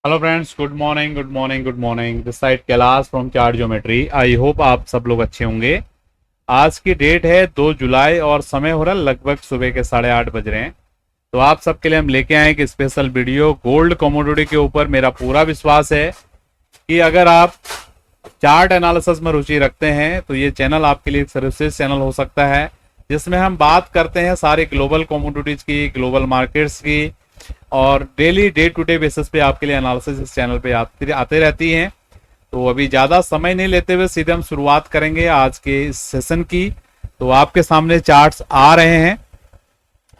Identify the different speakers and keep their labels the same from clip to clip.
Speaker 1: Hello friends, good morning good morning good morning. This side Kailash from chart geometry. I hope आप सब लोग अच्छे होंगे। आज की डेट है 2 जुलाई और समय हो रहा है लगभग सुबह के 8:30 बज रहे हैं। तो आप सबके लिए हम लेके आए एक स्पेशल वीडियो गोल्ड कमोडिटी के ऊपर। मेरा पूरा विश्वास है कि अगर आप चार्ट एनालिसिस में रुचि रखते हैं तो ये चैनल आपके लिए एक सर्वश्रेष्ठ चैनल हो सकता है, जिसमें हम बात करते हैं सारे ग्लोबल कमोडिटीज की, ग्लोबल मार्केट्स की, और daily day to day basis पे आपके लिए एनालिसिस इस चैनल पे आते रहती हैं। तो अभी ज़्यादा समय नहीं लेते हुए सीधे हम शुरुआत करेंगे आज के इस सेशन की। तो आपके सामने चार्ट्स आ रहे हैं,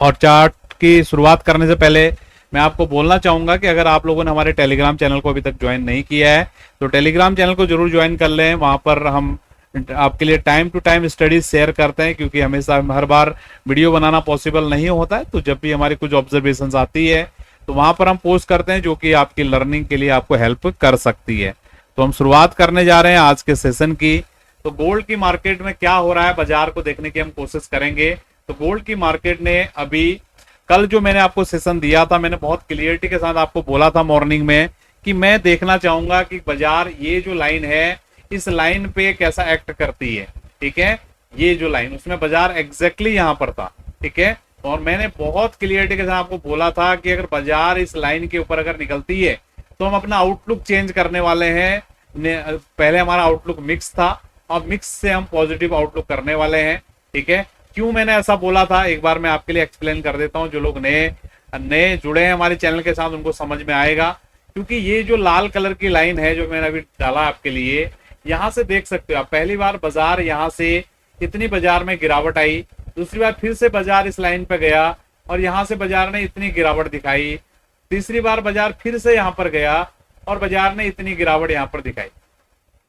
Speaker 1: और चार्ट की शुरुआत करने से पहले मैं आपको बोलना चाहूँगा कि अगर आप लोगों ने हमारे टेलीग्राम चैनल को अभी तक ज्वाइन नहीं किया है तो टेलीग्राम चैनल को जरूर ज्वाइन कर लें। वहाँ पर हम आपके लिए time to time studies share करते हैं, क्योंकि हमेशा हर बार वीडियो बनाना पॉसिबल नहीं होता है। तो जब भी हमारी कुछ ऑब्जर्वेशंस आती है तो वहां पर हम पोस्ट करते हैं, जो कि आपकी लर्निंग के लिए आपको हेल्प कर सकती है। तो हम शुरुआत करने जा रहे हैं आज के सेशन की। तो गोल्ड की मार्केट में क्या हो रहा है बाजार को देखने की हम कोशिश करेंगे। तो गोल्ड की मार्केट ने अभी कल जो मैंने आपको सेशन दिया था, मैंने बहुत क्लियरिटी के साथ आपको बोला था मॉर्निंग में कि मैं देखना चाहूंगा कि बाजार ये जो लाइन है इस लाइन पे कैसा एक्ट करती है। ठीक है, ये जो लाइन उसमें बाजार एग्जैक्टली यहां पर था। ठीक है, और मैंने बहुत क्लियरिटी के साथ आपको बोला था कि अगर बाजार इस लाइन के ऊपर अगर निकलती है तो हम अपना आउटलुक चेंज करने वाले हैं। पहले हमारा आउटलुक मिक्स था, और मिक्स से हम पॉजिटिव आउटलुक करने वाले हैं। ठीक है, क्यों मैंने ऐसा बोला था एक बार मैं आपके लिए एक्सप्लेन कर देता हूं। जो लोग नए जुड़े हैं हमारे चैनल के साथ उनको समझ में आएगा। क्योंकि ये जो लाल कलर की लाइन है जो मैंने अभी डाला आपके लिए, यहां से देख सकते हो आप, पहली बार बाजार यहां से इतनी बाजार में गिरावट आई, दूसरी बार फिर से बाजार इस लाइन पे गया और यहां से बाजार ने इतनी गिरावट दिखाई, तीसरी बार बाजार फिर से यहां पर गया और बाजार ने इतनी गिरावट यहां पर दिखाई,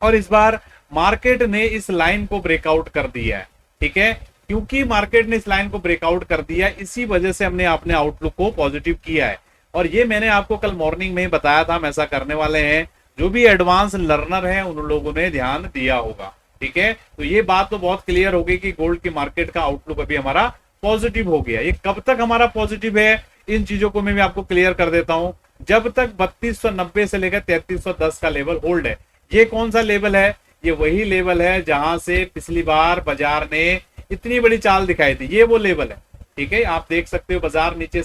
Speaker 1: और इस बार मार्केट ने इस लाइन को ब्रेकआउट कर दिया है। ठीक है, क्योंकि मार्केट ने इस लाइन को ब्रेकआउट कर दिया, इसी वजह से हमने अपने आउटलुक को पॉजिटिव किया है। और ये मैंने आपको कल मॉर्निंग में ही बताया था हम ऐसा करने वाले हैं। जो भी एडवांस लर्नर हैं उन लोगों ने ध्यान दिया होगा। ठीक है, तो ये बात तो बहुत क्लियर हो गई कि गोल्ड की मार्केट का आउटलुक अभी हमारा पॉजिटिव हो गया। ये कब तक हमारा पॉजिटिव है, इन चीजों को मैं आपको क्लियर कर देता हूं। जब तक 3290 से लेकर 3310 का लेवल होल्ड है। ये कौन सा लेवल है? ये वही लेवल है जहां से पिछली बार बाजार ने इतनी बड़ी चाल दिखाई थी, ये वो लेवल है। ठीक है, आप देख सकते हो बाजार नीचे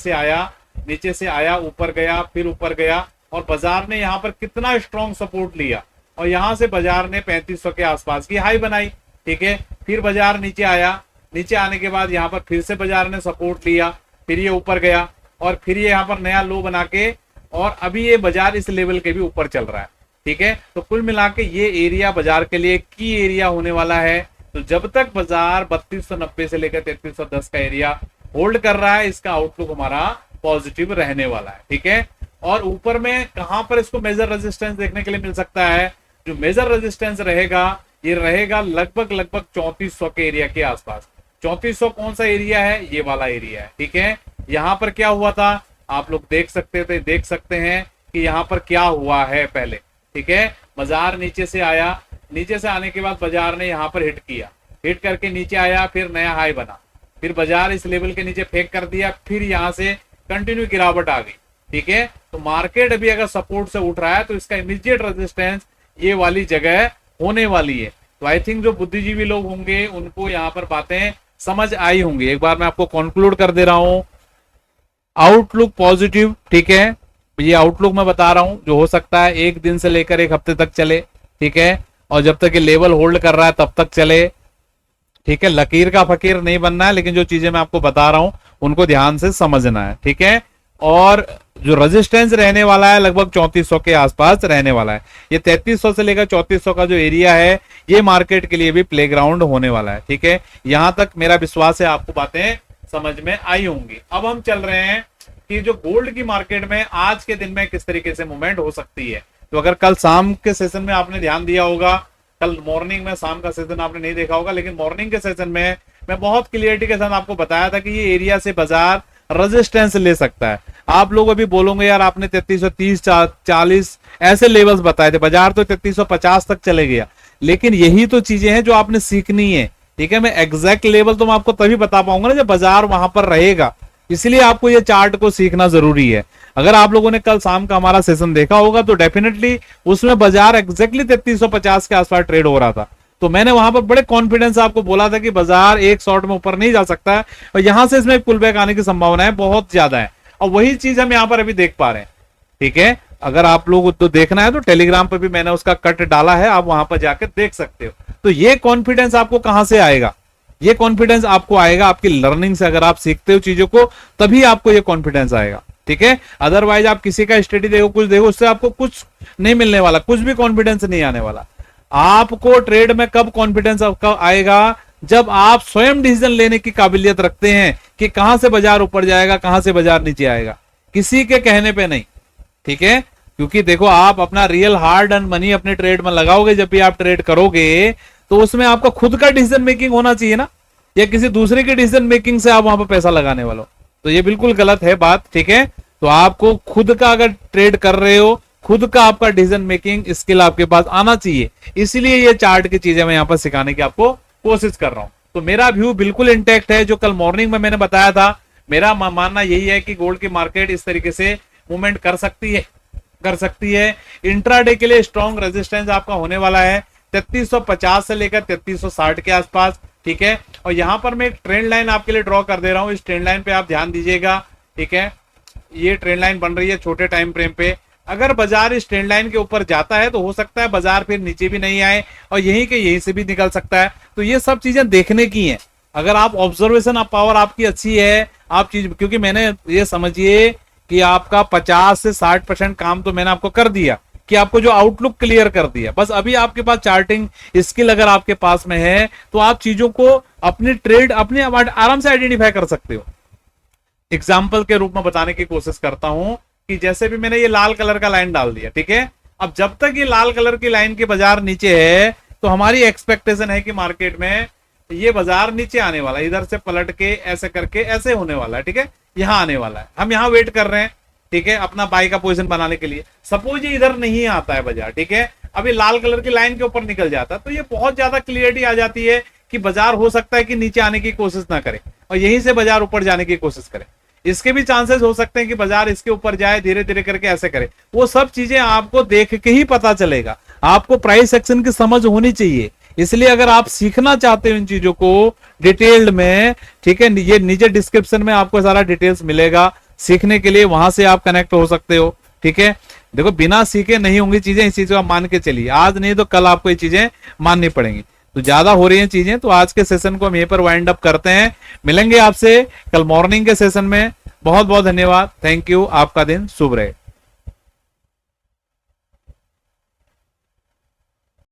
Speaker 1: से आया ऊपर गया, फिर ऊपर गया, और बाजार ने यहाँ पर कितना स्ट्रॉन्ग सपोर्ट लिया, और यहां से बाजार ने 3500 के आसपास की हाई बनाई। ठीक है, फिर बाजार नीचे आया, नीचे आने के बाद यहाँ पर फिर से बाजार ने सपोर्ट लिया, फिर ये ऊपर गया, और फिर ये यहाँ पर नया लो बना के, और अभी ये बाजार इस लेवल के भी ऊपर चल रहा है। ठीक है, तो कुल मिला के ये एरिया बाजार के लिए की एरिया होने वाला है। तो जब तक बाजार 3290 से लेकर 3310 का एरिया होल्ड कर रहा है, इसका आउटलुक हमारा पॉजिटिव रहने वाला है। ठीक है, और ऊपर में कहां पर इसको मेजर रेजिस्टेंस देखने के लिए मिल सकता है? जो मेजर रेजिस्टेंस रहेगा ये रहेगा लगभग 3400 के एरिया के आसपास। 3400 कौन सा एरिया है? ये वाला एरिया है। ठीक है, यहां पर क्या हुआ था आप लोग देख सकते हैं कि यहां पर क्या हुआ है पहले। ठीक है, बाजार नीचे से आया, नीचे से आने के बाद बाजार ने यहां पर हिट किया, हिट करके नीचे आया, फिर नया हाई बना, फिर बाजार इस लेवल के नीचे फेंक कर दिया, फिर यहां से कंटिन्यू गिरावट आ गई। ठीक है, तो मार्केट अभी अगर सपोर्ट से उठ रहा है तो इसका इमीडिएट रेजिस्टेंस ये वाली जगह होने वाली है। तो आई थिंक जो बुद्धिजीवी लोग होंगे उनको यहाँ पर बातें समझ आई होंगी। एक बार मैं आपको कंक्लूड कर दे रहा हूं, आउटलुक पॉजिटिव। ठीक है, ये आउटलुक मैं बता रहा हूं जो हो सकता है एक दिन से लेकर एक हफ्ते तक चले। ठीक है, और जब तक ये लेवल होल्ड कर रहा है तब तक चले। ठीक है, लकीर का फकीर नहीं बनना है, लेकिन जो चीजें मैं आपको बता रहा हूं उनको ध्यान से समझना है। ठीक है, और जो रेजिस्टेंस रहने वाला है लगभग 3400 के आसपास रहने वाला है। ये 3300 से लेकर 3400 का जो एरिया है ये मार्केट के लिए भी प्लेग्राउंड होने वाला है। ठीक है, यहां तक मेरा विश्वास है आपको बातें समझ में आई होंगी। अब हम चल रहे हैं कि जो गोल्ड की मार्केट में आज के दिन में किस तरीके से मूवमेंट हो सकती है। तो अगर कल शाम के सेशन में आपने ध्यान दिया होगा, कल मॉर्निंग में, शाम का सेशन आपने नहीं देखा होगा, लेकिन मॉर्निंग के सेशन में मैं बहुत क्लियरिटी के साथ आपको बताया था कि ये एरिया से बाजार रेजिस्टेंस ले सकता है। आप लोग अभी बोलोगे यार आपने 3330 40 ऐसे लेवल्स बताए थे, बाजार तो 3350 तक चले गया। लेकिन यही तो चीजें हैं जो आपने सीखनी है ठीक है। मैं एग्जैक्ट लेवल तो मैं आपको तभी बता पाऊंगा ना जब बाजार वहां पर रहेगा, इसलिए आपको ये चार्ट को सीखना जरूरी है। अगर आप लोगों ने कल शाम का हमारा सेशन देखा होगा तो डेफिनेटली उसमें बाजार एग्जैक्टली 3350 के आसपास ट्रेड हो रहा था। तो मैंने वहां पर बड़े कॉन्फिडेंस आपको बोला था कि बाजार एक शॉर्ट में ऊपर नहीं जा सकता है और यहां से इसमें पुल बैक आने की संभावनाएं बहुत ज्यादा है। और वही चीज हम यहाँ पर अभी देख पा रहे हैं। ठीक है, अगर आप लोग तो देखना है तो टेलीग्राम पर भी मैंने उसका कट डाला है, आप वहां पर जाकर देख सकते हो। तो ये कॉन्फिडेंस आपको कहां से आएगा? ये कॉन्फिडेंस आपको आएगा आपकी लर्निंग से। अगर आप सीखते हो चीजों को तभी आपको ये कॉन्फिडेंस आएगा। ठीक है, अदरवाइज आप किसी का स्टडी देखो, कुछ देखो, उससे आपको कुछ नहीं मिलने वाला, कुछ भी कॉन्फिडेंस नहीं आने वाला। आपको ट्रेड में कब कॉन्फिडेंस आएगा? जब आप स्वयं डिसीजन लेने की काबिलियत रखते हैं कि कहां से बाजार ऊपर जाएगा, कहां से बाजार नीचे आएगा, किसी के कहने पे नहीं। ठीक है, क्योंकि देखो आप अपना रियल हार्ड एंड मनी अपने ट्रेड में लगाओगे, जब भी आप ट्रेड करोगे तो उसमें आपका खुद का डिसीजन मेकिंग होना चाहिए ना, या किसी दूसरे के डिसीजन मेकिंग से आप वहां पर पैसा लगाने वाले हो, तो ये बिल्कुल गलत है बात। ठीक है, तो आपको खुद का अगर ट्रेड कर रहे हो, खुद का आपका डिसीजन मेकिंग स्किल आपके पास आना चाहिए। इसलिए ये चार्ट की चीजें मैं यहाँ पर सिखाने की आपको कोशिश कर रहा हूं। तो मेरा व्यू बिल्कुल इंटैक्ट है, जो कल मॉर्निंग में मैंने बताया था। मेरा मानना यही है कि गोल्ड की मार्केट इस तरीके से मूवमेंट कर सकती है। इंट्राडे के लिए स्ट्रॉन्ग रेजिस्टेंस आपका होने वाला है 3350 से लेकर 3360 के आसपास। ठीक है, और यहां पर मैं एक ट्रेंड लाइन आपके लिए ड्रॉ कर दे रहा हूं, इस ट्रेंड लाइन पे आप ध्यान दीजिएगा। ठीक है, ये ट्रेंड लाइन बन रही है छोटे टाइम फ्रेम पे। अगर बाजार इस ट्रेंड लाइन के ऊपर जाता है तो हो सकता है बाजार फिर नीचे भी नहीं आए और यहीं से भी निकल सकता है। तो ये सब चीजें देखने की हैं। अगर आप ऑब्जर्वेशन पावर आपकी अच्छी है, आप चीज, क्योंकि मैंने ये समझिए कि आपका 50 से 60% काम तो मैंने आपको कर दिया, कि आपको जो आउटलुक क्लियर कर दिया। बस अभी आपके पास चार्टिंग स्किल अगर आपके पास में है तो आप चीजों को अपनी ट्रेड अपने आराम से आइडेंटिफाई कर सकते हो। एग्जाम्पल के रूप में बताने की कोशिश करता हूं कि जैसे भी मैंने ये लाल कलर का लाइन डाल दिया। ठीक है, अब जब तक ये लाल कलर की लाइन के बाजार नीचे है तो हमारी एक्सपेक्टेशन है कि मार्केट में ये बाजार नीचे आने वाला है, इधर से पलट के ऐसे करके ऐसे होने वाला है। ठीक है, यहां आने वाला है, हम यहां वेट कर रहे हैं। ठीक है, अपना बाई का पोजीशन बनाने के लिए। सपोज ये इधर नहीं आता है बाजार, ठीक है, अभी लाल कलर की लाइन के ऊपर निकल जाता है, तो ये बहुत ज्यादा क्लियरिटी आ जाती है कि बाजार हो सकता है कि नीचे आने की कोशिश ना करे और यहीं से बाजार ऊपर जाने की कोशिश करे। इसके भी चांसेस हो सकते हैं कि बाजार इसके ऊपर जाए, धीरे धीरे करके ऐसे करे। वो सब चीजें आपको देख के ही पता चलेगा। आपको प्राइस एक्शन की समझ होनी चाहिए। इसलिए अगर आप सीखना चाहते हो इन चीजों को डिटेल्ड में, ठीक है, ये नीचे डिस्क्रिप्शन में आपको सारा डिटेल्स मिलेगा सीखने के लिए, वहां से आप कनेक्ट हो सकते हो। ठीक है, देखो बिना सीखे नहीं होंगी चीजें, इस चीज को आप मान के चलिए। आज नहीं तो कल आपको ये चीजें माननी पड़ेंगी। तो ज्यादा हो रही हैं चीजें, तो आज के सेशन को हम यहीं पर वाइंड अप करते हैं। मिलेंगे आपसे कल मॉर्निंग के सेशन में। बहुत बहुत धन्यवाद, थैंक यू, आपका दिन शुभ रहे।